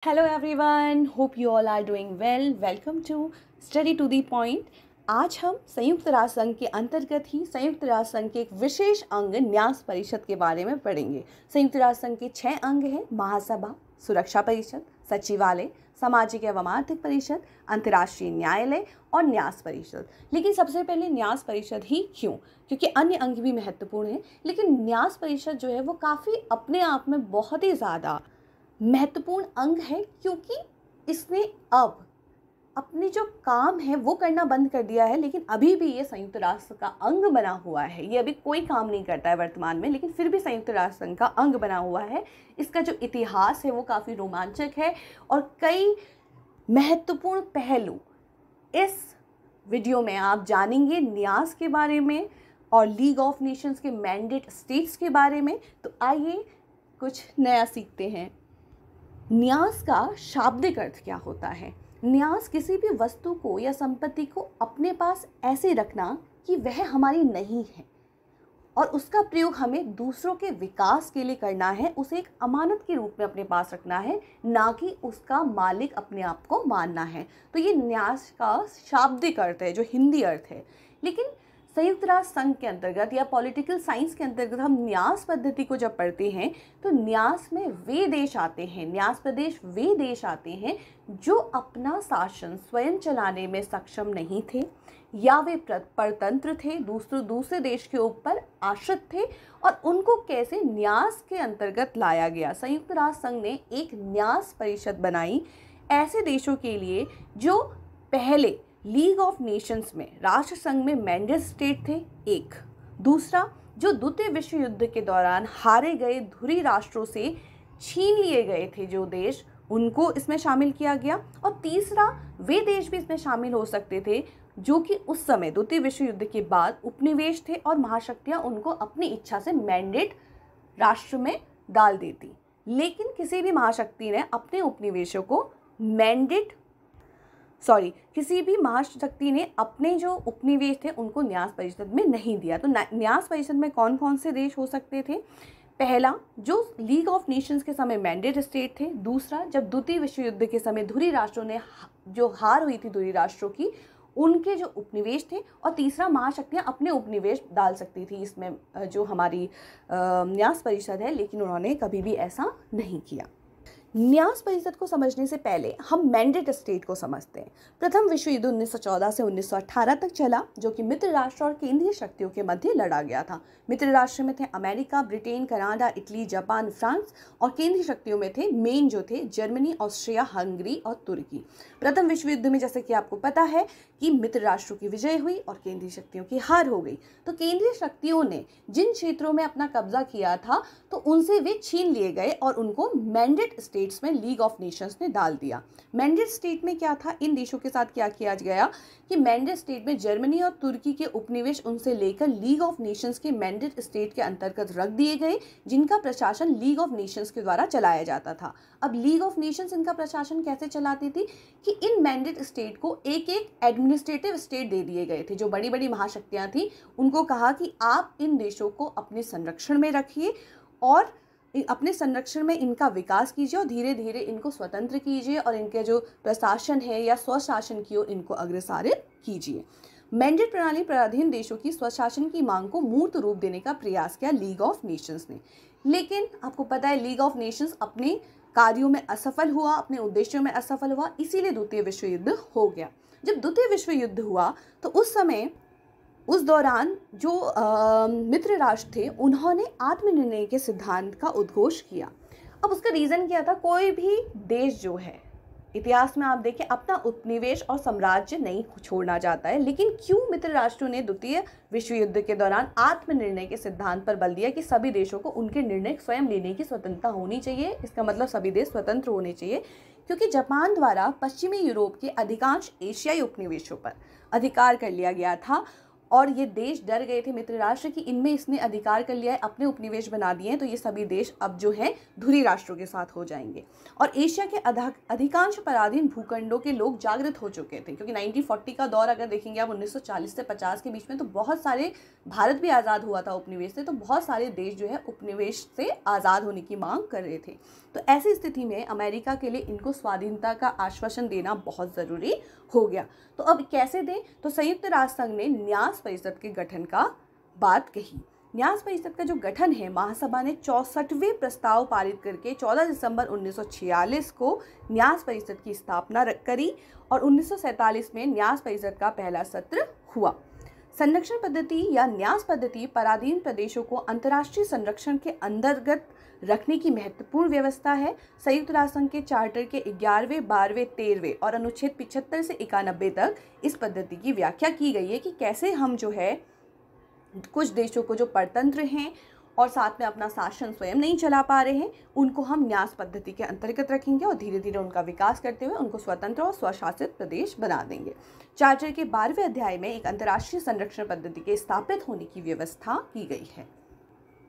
Hello everyone, hope you all are doing well. Welcome to Study to the Point. आज हम संयुक्त राष्ट्र संघ के अंतर्गत ही संयुक्त राष्ट्र संघ के एक विशेष अंग न्यास परिषद के बारे में पढ़ेंगे। संयुक्त राष्ट्र संघ के 6 अंग हैं: महासभा, सुरक्षा परिषद, सचिवालय, सामाजिक एवं आर्थिक परिषद, अंतर्राष्ट्रीय न्यायालय और न्यास परिषद। लेकिन सबसे पहले न्यास परिषद ही क्यों? क्योंकि अन्य अंग भी महत्वपूर्ण हैं, लेकिन न्यास परिषद जो है वो काफ़ी अपने आप में बहुत ही ज़्यादा महत्वपूर्ण अंग है, क्योंकि इसने अब अपने जो काम है वो करना बंद कर दिया है। लेकिन अभी भी ये संयुक्त राष्ट्र का अंग बना हुआ है। ये अभी कोई काम नहीं करता है वर्तमान में, लेकिन फिर भी संयुक्त राष्ट्र संघ का अंग बना हुआ है। इसका जो इतिहास है वो काफ़ी रोमांचक है और कई महत्वपूर्ण पहलू इस वीडियो में आप जानेंगे न्यास के बारे में और लीग ऑफ नेशंस के मैंडेट स्टेट्स के बारे में। तो आइए कुछ नया सीखते हैं। न्यास का शाब्दिक अर्थ क्या होता है? न्यास किसी भी वस्तु को या संपत्ति को अपने पास ऐसे रखना कि वह हमारी नहीं है और उसका प्रयोग हमें दूसरों के विकास के लिए करना है। उसे एक अमानत के रूप में अपने पास रखना है, ना कि उसका मालिक अपने आप को मानना है। तो ये न्यास का शाब्दिक अर्थ है, जो हिंदी अर्थ है। लेकिन संयुक्त राष्ट्र संघ के अंतर्गत या पॉलिटिकल साइंस के अंतर्गत हम न्यास पद्धति को जब पढ़ते हैं तो न्यास में वे देश आते हैं, न्यास प्रदेश वे देश आते हैं जो अपना शासन स्वयं चलाने में सक्षम नहीं थे या वे परतंत्र थे, दूसरे देश के ऊपर आश्रित थे, और उनको कैसे न्यास के अंतर्गत लाया गया। संयुक्त राष्ट्र संघ ने एक न्यास परिषद बनाई ऐसे देशों के लिए जो पहले लीग ऑफ नेशंस में राष्ट्र संघ में मैंडेट स्टेट थे, एक। दूसरा, जो द्वितीय विश्व युद्ध के दौरान हारे गए धुरी राष्ट्रों से छीन लिए गए थे जो देश, उनको इसमें शामिल किया गया। और तीसरा, वे देश भी इसमें शामिल हो सकते थे जो कि उस समय द्वितीय विश्व युद्ध के बाद उपनिवेश थे और महाशक्तियाँ उनको अपनी इच्छा से मैंडेट राष्ट्र में डाल देती। लेकिन किसी भी महाशक्ति ने अपने उपनिवेशों को किसी भी महाशक्ति ने अपने जो उपनिवेश थे उनको न्यास परिषद में नहीं दिया। तो न्यास परिषद में कौन कौन से देश हो सकते थे? पहला, जो लीग ऑफ नेशंस के समय मैंडेट स्टेट थे। दूसरा, जब द्वितीय विश्व युद्ध के समय धुरी राष्ट्रों ने जो हार हुई थी धुरी राष्ट्रों की, उनके जो उपनिवेश थे। और तीसरा, महाशक्तियाँ अपने उपनिवेश डाल सकती थी इसमें जो हमारी न्यास परिषद है, लेकिन उन्होंने कभी भी ऐसा नहीं किया। न्यास परिषद को समझने से पहले हम मैंडेट स्टेट को समझते हैं। प्रथम विश्व युद्ध 1914 से 1918 तक चला, जो कि मित्र राष्ट्र और केंद्रीय शक्तियों के मध्य लड़ा गया था। मित्र राष्ट्र में थे America, Britain, Canada, Italy, Japan, France, और केंद्रीय शक्तियों में थे मेन जो थे जर्मनी, ऑस्ट्रिया, हंगरी और तुर्की। प्रथम विश्व युद्ध में जैसे कि आपको पता है कि मित्र राष्ट्रों की विजय हुई और केंद्रीय शक्तियों की हार हो गई। तो केंद्रीय शक्तियों ने जिन क्षेत्रों में अपना कब्जा किया था तो उनसे वे छीन लिए गए और उनको मैंडेट स्टेट्स में लीग ऑफ नेशंस ने डाल दिया। मैंडेट स्टेट में क्या था? इन देशों के साथ क्या किया गया कि मैंडेट स्टेट में जर्मनी और तुर्की के उपनिवेश उनसे लेकर लीग ऑफ नेशंस के मैंडेट स्टेट के अंतर्गत रख दिए गए, जिनका प्रशासन लीग ऑफ नेशंस के द्वारा चलाया जाता था। अब लीग ऑफ नेशंस इनका प्रशासन कैसे चलाती थी कि इन मैंडेट स्टेट को एक एक एडमिनिस्ट्रेटिव स्टेट दे दिए गए थे। जो बड़ी बड़ी महाशक्तियां थी उनको कहा कि आप इन देशों को अपने संरक्षण में रखिए और अपने संरक्षण में इनका विकास कीजिए और धीरे धीरे इनको स्वतंत्र कीजिए और इनके जो प्रशासन है या स्वशासन की ओर इनको अग्रसारित कीजिए। मैंडेट प्रणाली पराधीन देशों की स्वशासन की मांग को मूर्त रूप देने का प्रयास किया लीग ऑफ नेशंस ने। लेकिन आपको पता है लीग ऑफ नेशंस अपने कार्यों में असफल हुआ, अपने उद्देश्यों में असफल हुआ, इसीलिए द्वितीय विश्व युद्ध हो गया। जब द्वितीय विश्व युद्ध हुआ तो उस दौरान जो मित्र राष्ट्र थे उन्होंने आत्मनिर्णय के सिद्धांत का उद्घोष किया। अब उसका रीज़न क्या था? कोई भी देश जो है इतिहास में आप देखें अपना उपनिवेश और साम्राज्य नहीं छोड़ना चाहता है, लेकिन क्यों मित्र राष्ट्रों ने द्वितीय विश्व युद्ध के दौरान आत्मनिर्णय के सिद्धांत पर बल दिया कि सभी देशों को उनके निर्णय स्वयं लेने की स्वतंत्रता होनी चाहिए। इसका मतलब सभी देश स्वतंत्र होने चाहिए, क्योंकि जापान द्वारा पश्चिमी यूरोप के अधिकांश एशियाई उपनिवेशों पर अधिकार कर लिया गया था और ये देश डर गए थे मित्र राष्ट्र कि इनमें इसने अधिकार कर लिया है, अपने उपनिवेश बना दिए हैं, तो ये सभी देश अब जो हैं धुरी राष्ट्रों के साथ हो जाएंगे। और एशिया के अधिकांश पराधीन भूखंडों के लोग जागृत हो चुके थे, क्योंकि 1940 का दौर अगर देखेंगे आप 1940 से 50 के बीच में, तो बहुत सारे, भारत भी आज़ाद हुआ था उपनिवेश से, तो बहुत सारे देश जो है उपनिवेश से आज़ाद होने की मांग कर रहे थे। तो ऐसी स्थिति में अमेरिका के लिए इनको स्वाधीनता का आश्वासन देना बहुत ज़रूरी हो गया। तो अब कैसे दें? तो संयुक्त राष्ट्र संघ ने न्यास परिषद के गठन का बात कही। न्यास परिषद का जो गठन है, महासभा ने 64वें प्रस्ताव पारित करके 14 दिसंबर 1946 को न्यास परिषद की स्थापना करी और 1947 में न्यास परिषद का पहला सत्र हुआ। संरक्षण पद्धति या न्यास पद्धति पराधीन प्रदेशों को अंतर्राष्ट्रीय संरक्षण के अंतर्गत रखने की महत्वपूर्ण व्यवस्था है। संयुक्त राष्ट्र संघ के चार्टर के 11वें, 12वें, 13वें और अनुच्छेद 75 से 91 तक इस पद्धति की व्याख्या की गई है कि कैसे हम जो है कुछ देशों को जो परतंत्र हैं और साथ में अपना शासन स्वयं नहीं चला पा रहे हैं, उनको हम न्यास पद्धति के अंतर्गत रखेंगे और धीरे धीरे उनका विकास करते हुए उनको स्वतंत्र और स्वशासित प्रदेश बना देंगे। चार्टर के 12वें अध्याय में एक अंतर्राष्ट्रीय संरक्षण पद्धति के स्थापित होने की व्यवस्था की गई है।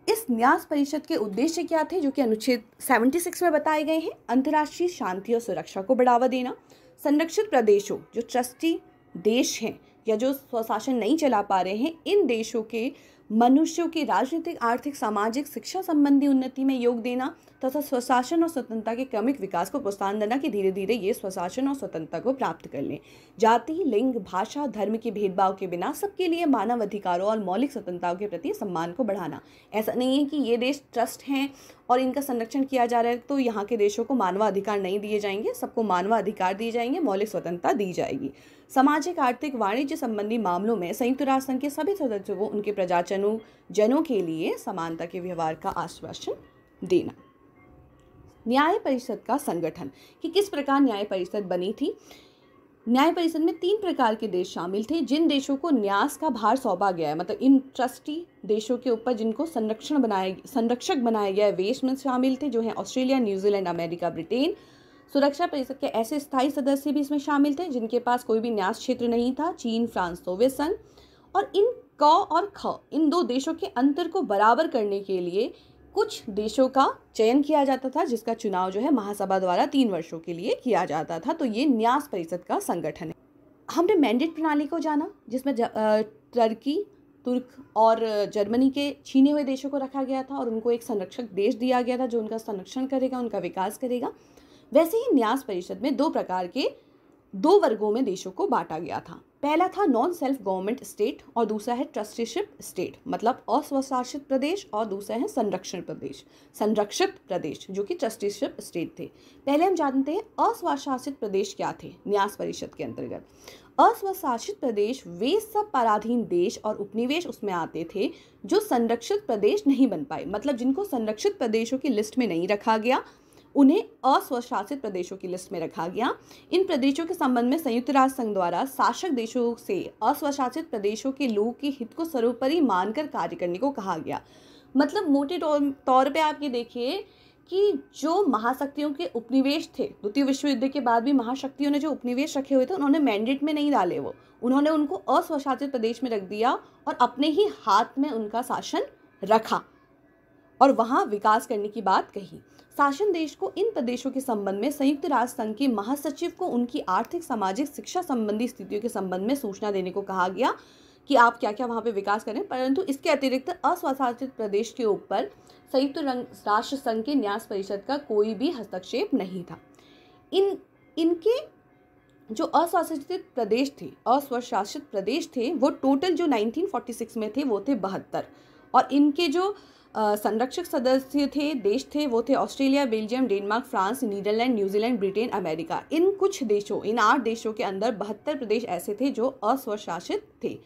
इस न्यास परिषद के उद्देश्य क्या थे, जो कि अनुच्छेद 76 में बताए गए हैं? अंतर्राष्ट्रीय शांति और सुरक्षा को बढ़ावा देना, संरक्षित प्रदेशों जो ट्रस्टी देश हैं या जो स्वशासन नहीं चला पा रहे हैं, इन देशों के मनुष्यों की राजनीतिक, आर्थिक, सामाजिक, शिक्षा संबंधी उन्नति में योग देना तथा स्वशासन और स्वतंत्रता के क्रमिक विकास को प्रोत्साहन देना कि धीरे धीरे ये स्वशासन और स्वतंत्रता को प्राप्त कर लें। जाति, लिंग, भाषा, धर्म के भेदभाव के बिना सबके लिए मानव अधिकारों और मौलिक स्वतंत्रताओं के प्रति सम्मान को बढ़ाना। ऐसा नहीं है कि ये देश ट्रस्ट हैं और इनका संरक्षण किया जा रहा है तो यहाँ के देशों को मानवाधिकार नहीं दिए जाएंगे, सबको मानवाधिकार दिए जाएंगे, मौलिक स्वतंत्रता दी जाएगी। सामाजिक, आर्थिक, वाणिज्य संबंधी मामलों में संयुक्त राष्ट्र संघ के सभी सदस्यों को उनके प्रजाजनों के लिए समानता के व्यवहार का आश्वासन देना। न्याय परिषद का संगठन, कि किस प्रकार न्याय परिषद बनी थी। न्याय परिषद में 3 प्रकार के देश शामिल थे जिन देशों को न्यास का भार सौंपा गया है, मतलब इन ट्रस्टी देशों के ऊपर जिनको संरक्षक बनाया गया है, वे इसमें शामिल थे, जो है ऑस्ट्रेलिया, न्यूजीलैंड, अमेरिका, ब्रिटेन। सुरक्षा परिषद के ऐसे स्थायी सदस्य भी इसमें शामिल थे जिनके पास कोई भी न्यास क्षेत्र नहीं था, चीन, फ्रांस, सोवियत संघ। और इन क और ख, इन 2 देशों के अंतर को बराबर करने के लिए कुछ देशों का चयन किया जाता था, जिसका चुनाव जो है महासभा द्वारा 3 वर्षों के लिए किया जाता था। तो ये न्यास परिषद का संगठन है। हमने मैंडेट प्रणाली को जाना, जिसमें टर्की, तुर्क और जर्मनी के छीने हुए देशों को रखा गया था और उनको एक संरक्षक देश दिया गया था जो उनका संरक्षण करेगा, उनका विकास करेगा। वैसे ही न्यास परिषद में 2 वर्गों में देशों को बांटा गया था। पहला था नॉन सेल्फ गवर्नमेंट स्टेट और दूसरा है ट्रस्टीशिप स्टेट, मतलब अस्वशासित प्रदेश, और दूसरा है संरक्षित प्रदेश जो कि ट्रस्टीशिप स्टेट थे। पहले हम जानते हैं अस्वशासित प्रदेश क्या थे न्यास परिषद के अंतर्गत। अस्वशासित प्रदेश वे सब पराधीन देश और उपनिवेश उसमें आते थे जो संरक्षित प्रदेश नहीं बन पाए, मतलब जिनको संरक्षित प्रदेशों की लिस्ट में नहीं रखा गया, उन्हें अस्वशासित प्रदेशों की लिस्ट में रखा गया। इन प्रदेशों के संबंध में संयुक्त राष्ट्र संघ द्वारा शासक देशों से अस्वशासित प्रदेशों के लोगों के हित को सर्वोपरि मानकर कार्य करने को कहा गया। मतलब मोटे तौर पे आप ये देखिए कि जो महाशक्तियों के उपनिवेश थे, द्वितीय विश्व युद्ध के बाद भी महाशक्तियों ने जो उपनिवेश रखे हुए थे उन्होंने मैंडेट में नहीं डाले, उन्होंने उनको अस्वशासित प्रदेश में रख दिया और अपने ही हाथ में उनका शासन रखा और वहाँ विकास करने की बात कही। शासन देश को इन प्रदेशों के संबंध में संयुक्त राष्ट्र संघ के महासचिव को उनकी आर्थिक, सामाजिक, शिक्षा संबंधी स्थितियों के संबंध में सूचना देने को कहा गया कि आप क्या क्या वहाँ पे विकास करें। परंतु इसके अतिरिक्त अस्वशासित प्रदेश के ऊपर संयुक्त राष्ट्र संघ के न्यास परिषद का कोई भी हस्तक्षेप नहीं था। इनके जो अस्वशासित प्रदेश थे वो टोटल जो 1946 में थे वो थे 72, और इनके जो संरक्षक सदस्य थे, देश थे, वो थे Australia, Belgium, Denmark, France, Netherland, New Zealand, Britain, America. इन 8 देशों के अंदर 72 प्रदेश ऐसे थे जो अस्वशासित थे।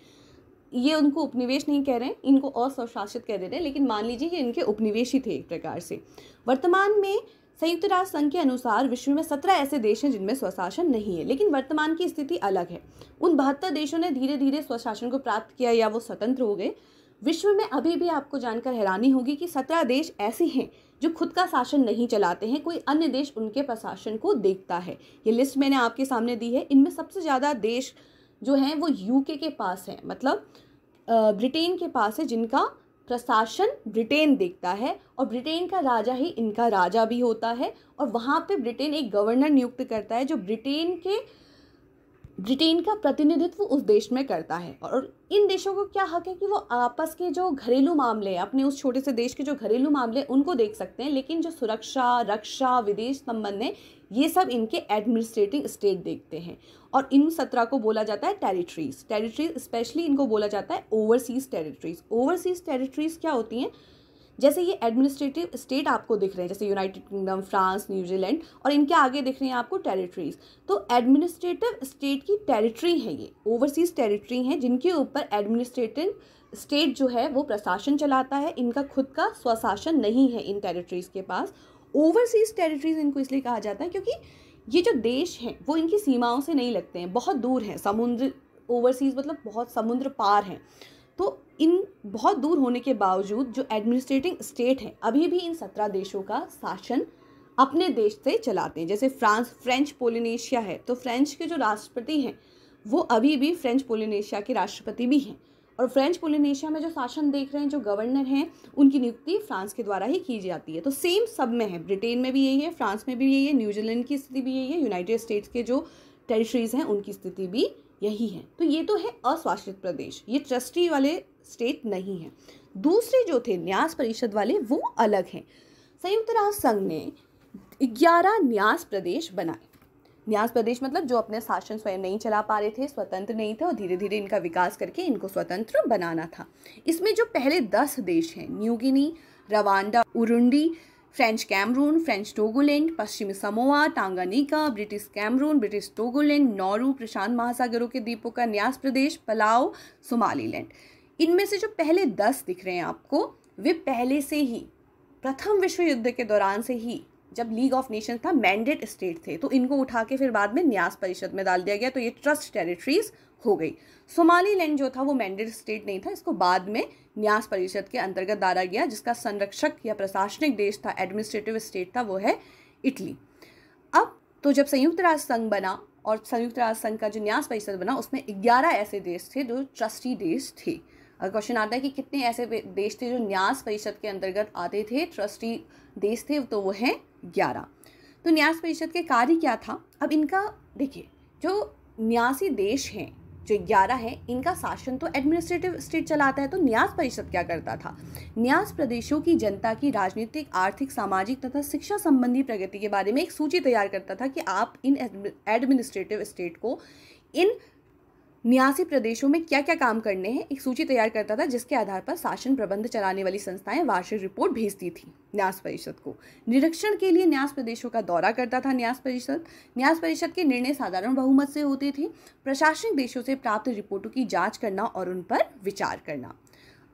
ये उनको उपनिवेश नहीं कह रहे हैं, इनको अस्वशासित कह दे रहे हैं, लेकिन मान लीजिए कि इनके उपनिवेश ही थे एक प्रकार से। वर्तमान में संयुक्त राष्ट्र संघ के अनुसार विश्व में 17 ऐसे देश हैं जिनमें स्वशासन नहीं है, लेकिन वर्तमान की स्थिति अलग है। उन 72 देशों ने धीरे धीरे स्वशासन को प्राप्त किया या वो स्वतंत्र हो गए। विश्व में अभी भी आपको जानकर हैरानी होगी कि 17 देश ऐसे हैं जो खुद का शासन नहीं चलाते हैं, कोई अन्य देश उनके प्रशासन को देखता है। ये लिस्ट मैंने आपके सामने दी है। इनमें सबसे ज़्यादा देश जो हैं वो यूके के पास है, मतलब ब्रिटेन के पास है, जिनका प्रशासन ब्रिटेन देखता है और ब्रिटेन का राजा ही इनका राजा भी होता है। और वहाँ पे ब्रिटेन एक गवर्नर नियुक्त करता है जो ब्रिटेन का प्रतिनिधित्व उस देश में करता है। और इन देशों को क्या हक है कि वो आपस के जो घरेलू मामले हैं, अपने उस छोटे से देश के जो घरेलू मामले उनको देख सकते हैं, लेकिन जो सुरक्षा, रक्षा, विदेश संबंध है, ये सब इनके एडमिनिस्ट्रेटिंग स्टेट देखते हैं। और इन 17 को बोला जाता है टेरिटरीज स्पेशली इनको बोला जाता है ओवरसीज टेरिटरीज क्या होती हैं? जैसे ये एडमिनिस्ट्रेटिव स्टेट आपको दिख रहे हैं, जैसे यूनाइटेड किंगडम, फ्रांस, न्यूजीलैंड, और इनके आगे दिख रहे हैं आपको टेरिटरीज। तो एडमिनिस्ट्रेटिव स्टेट की टेरिटरी है ये, ओवरसीज टेरिटरी हैं, जिनके ऊपर एडमिनिस्ट्रेटिव स्टेट जो है वो प्रशासन चलाता है। इनका खुद का स्वशासन नहीं है इन टेरिटरीज के पास। ओवरसीज टेरिटरीज इनको इसलिए कहा जाता है क्योंकि ये जो देश हैं वो इनकी सीमाओं से नहीं लगते हैं, बहुत दूर हैं, समुद्र, ओवरसीज मतलब बहुत समुद्र पार हैं। तो इन बहुत दूर होने के बावजूद जो एडमिनिस्ट्रेटिंग स्टेट हैं अभी भी इन 17 देशों का शासन अपने देश से चलाते हैं। जैसे फ्रेंच पोलिनेशिया है, तो फ्रेंच के जो राष्ट्रपति हैं वो अभी भी फ्रेंच पोलिनेशिया के राष्ट्रपति भी हैं। और फ्रेंच पोलिनेशिया में जो शासन देख रहे हैं, जो गवर्नर हैं, उनकी नियुक्ति फ्रांस के द्वारा ही की जाती है। तो सेम सब में है, ब्रिटेन में भी यही है, फ्रांस में भी यही है, न्यूजीलैंड की स्थिति भी यही है, यूनाइटेड स्टेट्स के जो टेरिटरीज हैं उनकी स्थिति भी यही है। तो ये तो है अशासित प्रदेश, ये ट्रस्टी वाले स्टेट नहीं है। दूसरे जो थे न्यास परिषद वाले वो अलग हैं। संयुक्त राष्ट्र संघ ने 11 न्यास प्रदेश बनाए। न्यास प्रदेश मतलब जो अपने शासन स्वयं नहीं चला पा रहे थे, स्वतंत्र नहीं थे, और धीरे धीरे इनका विकास करके इनको स्वतंत्र बनाना था। इसमें जो पहले 10 देश हैं, New Guinea, Rwanda, Urundi, French Cameroon, French Togoland, पश्चिमी Samoa, Tanganyika, British Cameroon, British Togoland, Nauru, प्रशांत महासागरों के द्वीपों का न्यास प्रदेश, पलाओ, सोमालीलैंड। इनमें से जो पहले 10 दिख रहे हैं आपको, वे पहले से ही प्रथम विश्व युद्ध के दौरान से ही, जब लीग ऑफ नेशंस था, मैंडेट स्टेट थे, तो इनको उठा के फिर बाद में न्यास परिषद में डाल दिया गया, तो ये ट्रस्ट टेरिटरीज हो गई। सोमालीलैंड जो था वो मैंडेट स्टेट नहीं था, इसको बाद में न्यास परिषद के अंतर्गत डाला गया, जिसका संरक्षक या प्रशासनिक देश था, एडमिनिस्ट्रेटिव स्टेट था, वो है इटली। अब तो जब संयुक्त राष्ट्र संघ बना और संयुक्त राष्ट्र संघ का जो न्यास परिषद बना, उसमें 11 ऐसे देश थे जो ट्रस्टी देश थे। अगर क्वेश्चन आता है कि कितने ऐसे देश थे जो न्यास परिषद के अंतर्गत आते थे, ट्रस्टी देश थे, तो वो हैं 11। तो न्यास परिषद के कार्य क्या था? अब इनका देखिए, जो न्यासी देश हैं जो 11 हैं, इनका शासन तो एडमिनिस्ट्रेटिव स्टेट चलाता है। तो न्यास परिषद क्या करता था? न्यास प्रदेशों की जनता की राजनीतिक, आर्थिक, सामाजिक तथा शिक्षा संबंधी प्रगति के बारे में एक सूची तैयार करता था कि आप इन एडमिनिस्ट्रेटिव स्टेट को इन न्यासी प्रदेशों में क्या क्या काम करने हैं, एक सूची तैयार करता था, जिसके आधार पर शासन प्रबंध चलाने वाली संस्थाएं वार्षिक रिपोर्ट भेजती थी न्यास परिषद को। निरीक्षण के लिए न्यास प्रदेशों का दौरा करता था न्यास परिषद के निर्णय साधारण बहुमत से होते थे। प्रशासनिक देशों से प्राप्त रिपोर्टों की जांच करना और उन पर विचार करना।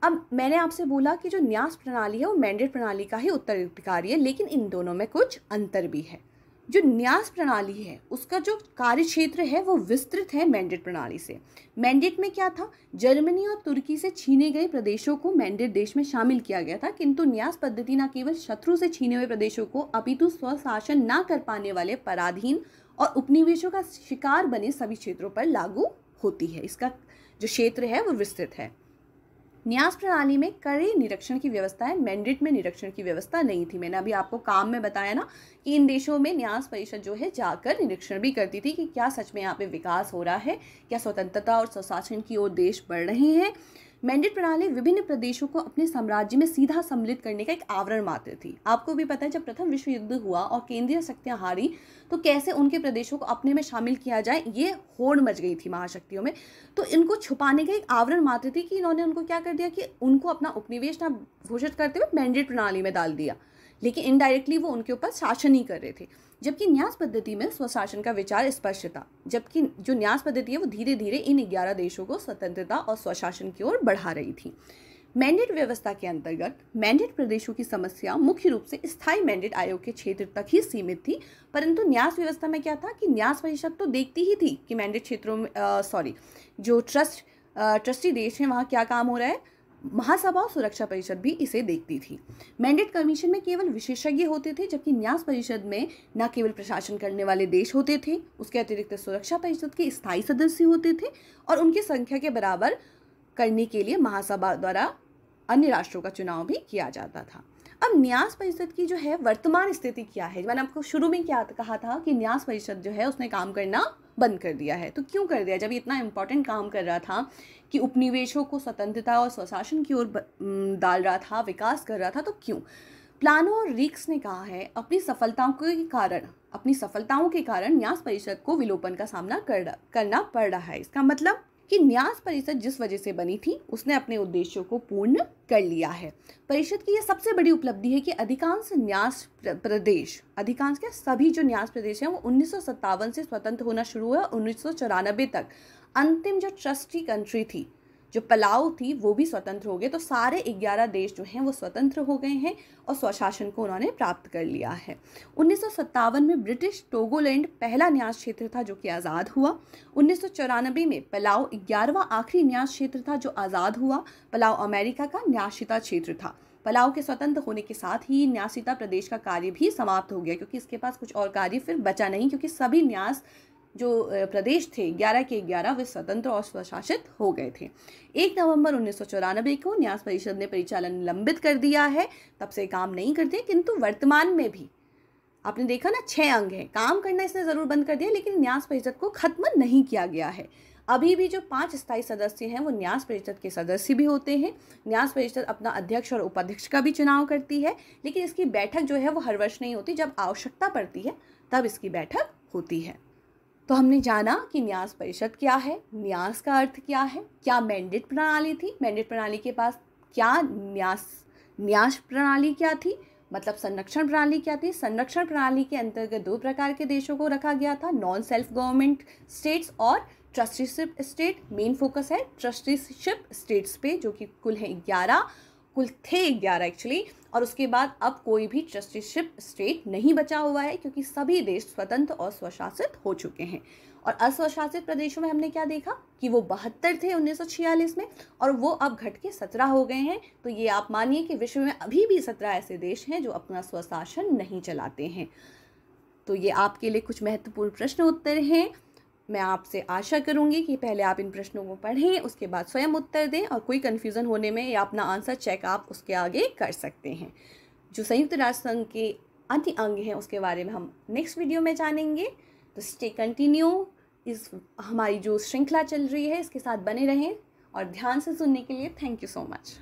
अब मैंने आपसे बोला कि जो न्यास प्रणाली है वो मैंडेट प्रणाली का ही उत्तराधिकारी है, लेकिन इन दोनों में कुछ अंतर भी है। जो न्यास प्रणाली है उसका जो कार्य क्षेत्र है वो विस्तृत है मैंडेट प्रणाली से। मैंडेट में क्या था? जर्मनी और तुर्की से छीने गए प्रदेशों को मैंडेट देश में शामिल किया गया था, किंतु न्यास पद्धति न केवल शत्रु से छीने हुए प्रदेशों को अपितु स्वशासन न कर पाने वाले पराधीन और उपनिवेशों का शिकार बने सभी क्षेत्रों पर लागू होती है। इसका जो क्षेत्र है वो विस्तृत है। न्यास प्रणाली में कड़े निरीक्षण की व्यवस्था है, मैंडेट में निरीक्षण की व्यवस्था नहीं थी। मैंने अभी आपको काम में बताया ना कि इन देशों में न्यास परिषद जो है जाकर निरीक्षण भी करती थी कि क्या सच में यहाँ पे विकास हो रहा है, क्या स्वतंत्रता और स्वशासन की ओर देश बढ़ रहे हैं। मैंडेट प्रणाली विभिन्न प्रदेशों को अपने साम्राज्य में सीधा सम्मिलित करने का एक आवरण मात्र थी। आपको भी पता है जब प्रथम विश्व युद्ध हुआ और केंद्रीय शक्तियां हारी तो कैसे उनके प्रदेशों को अपने में शामिल किया जाए, ये होड़ मच गई थी महाशक्तियों में। तो इनको छुपाने का एक आवरण मात्र थी कि इन्होंने उनको क्या कर दिया कि उनको अपना उपनिवेश ना घोषित करते हुए मैंडेट प्रणाली में डाल दिया, लेकिन इनडायरेक्टली वो उनके ऊपर शासन ही कर रहे थे। जबकि न्यास पद्धति में स्वशासन का विचार स्पष्ट था, जबकि जो न्यास पद्धति है वो धीरे धीरे इन 11 देशों को स्वतंत्रता और स्वशासन की ओर बढ़ा रही थी। मैंडेट व्यवस्था के अंतर्गत मैंडेट प्रदेशों की समस्या मुख्य रूप से स्थायी मैंडेट आयोग के क्षेत्र तक ही सीमित थी, परंतु न्यास व्यवस्था में क्या था कि न्यास परिषद तो देखती ही थी कि मैंडेट क्षेत्रों में जो ट्रस्टी देश हैं वहाँ क्या काम हो रहा है। महासभा और सुरक्षा परिषद भी इसे देखती थी। मैंडेट कमीशन में केवल विशेषज्ञ होते थे, जबकि न्यास परिषद में न केवल प्रशासन करने वाले देश होते थे, उसके अतिरिक्त सुरक्षा परिषद के स्थायी सदस्य होते थे और उनकी संख्या के बराबर करने के लिए महासभा द्वारा अन्य राष्ट्रों का चुनाव भी किया जाता था। अब न्यास परिषद की जो है वर्तमान स्थिति क्या है? मैंने आपको शुरू में क्या कहा था कि न्यास परिषद जो है उसने काम करना बंद कर दिया है। तो क्यों कर दिया? जब ये इतना इम्पोर्टेंट काम कर रहा था कि उपनिवेशों को स्वतंत्रता और स्वशासन की ओर डाल रहा था, विकास कर रहा था, तो क्यों? प्लानो और रीक्स ने कहा है अपनी सफलताओं के कारण न्यास परिषद को विलोपन का सामना करना पड़ रहा है। इसका मतलब कि न्यास परिषद जिस वजह से बनी थी उसने अपने उद्देश्यों को पूर्ण कर लिया है। परिषद की यह सबसे बड़ी उपलब्धि है कि सभी जो न्यास प्रदेश हैं वो 1957 से स्वतंत्र होना शुरू हुआ। 1994 तक अंतिम जो ट्रस्टी कंट्री थी, जो पलाऊ थी, वो भी स्वतंत्र हो गए। तो सारे 11 देश जो हैं वो स्वतंत्र हो गए हैं और स्वशासन को उन्होंने प्राप्त कर लिया है। 1957 में ब्रिटिश टोगोलैंड पहला न्यास क्षेत्र था जो कि आज़ाद हुआ। 1994 में पलाऊ 11वां आखिरी न्यास क्षेत्र था जो आज़ाद हुआ। पलाऊ अमेरिका का न्यासिता क्षेत्र था। पलाऊ के स्वतंत्र होने के साथ ही न्यासिता प्रदेश का कार्य भी समाप्त हो गया, क्योंकि इसके पास कुछ और कार्य फिर बचा नहीं, क्योंकि सभी न्यास जो प्रदेश थे 11 के 11 वे स्वतंत्र और स्वशासित हो गए थे। 1 नवंबर 1994 को न्यास परिषद ने परिचालन निलंबित कर दिया है, तब से काम नहीं करते। किंतु वर्तमान में भी आपने देखा ना 6 अंग हैं, काम करना इसने ज़रूर बंद कर दिया, लेकिन न्यास परिषद को खत्म नहीं किया गया है। अभी भी जो 5 स्थायी सदस्य हैं वो न्यास परिषद के सदस्य भी होते हैं। न्यास परिषद अपना अध्यक्ष और उपाध्यक्ष का भी चुनाव करती है, लेकिन इसकी बैठक जो है वो हर वर्ष नहीं होती, जब आवश्यकता पड़ती है तब इसकी बैठक होती है। तो हमने जाना कि न्यास परिषद क्या है, न्यास का अर्थ क्या है, क्या मैंडेट प्रणाली थी, मैंडेट प्रणाली के पास क्या न्यास प्रणाली क्या थी, मतलब संरक्षण प्रणाली क्या थी। संरक्षण प्रणाली के अंतर्गत 2 प्रकार के देशों को रखा गया था, नॉन सेल्फ गवर्नमेंट स्टेट्स और ट्रस्टीशिप स्टेट। मेन फोकस है ट्रस्टीशिप स्टेट्स पे, जो कि कुल थे 11 एक्चुअली। और उसके बाद अब कोई भी ट्रस्टीशिप स्टेट नहीं बचा हुआ है, क्योंकि सभी देश स्वतंत्र और स्वशासित हो चुके हैं। और अस्वशासित प्रदेशों में हमने क्या देखा कि वो 72 थे 1946 में, और वो अब घट के 17 हो गए हैं। तो ये आप मानिए कि विश्व में अभी भी 17 ऐसे देश हैं जो अपना स्वशासन नहीं चलाते हैं। तो ये आपके लिए कुछ महत्वपूर्ण प्रश्न उत्तर हैं। मैं आपसे आशा करूंगी कि पहले आप इन प्रश्नों को पढ़ें, उसके बाद स्वयं उत्तर दें, और कोई कन्फ्यूज़न होने में या अपना आंसर चेक आप उसके आगे कर सकते हैं। जो संयुक्त राष्ट्र संघ के अन्य अंग हैं उसके बारे में हम नेक्स्ट वीडियो में जानेंगे। तो स्टे कंटिन्यू, इस हमारी जो श्रृंखला चल रही है इसके साथ बने रहें, और ध्यान से सुनने के लिए थैंक यू सो मच।